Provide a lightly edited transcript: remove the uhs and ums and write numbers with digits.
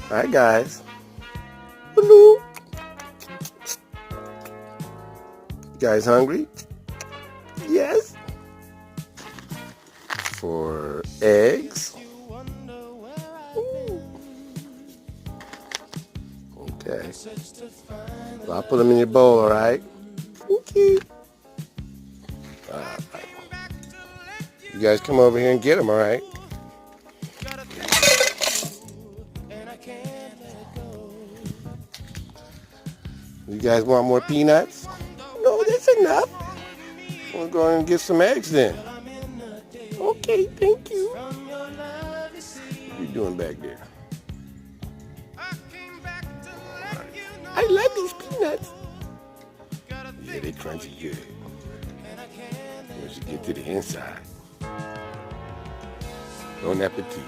Alright, guys. Hello. You guys hungry? Yes. For eggs? Ooh. Okay. So I'll put them in your bowl, alright? Okay. Alright. You guys come over here and get them, alright? You guys want more peanuts? No, that's enough. We'll go and get some eggs then. Okay, thank you. What are you doing back there? I love these peanuts. Yeah, they crunchy good. Once you get to the inside. Bon appetit.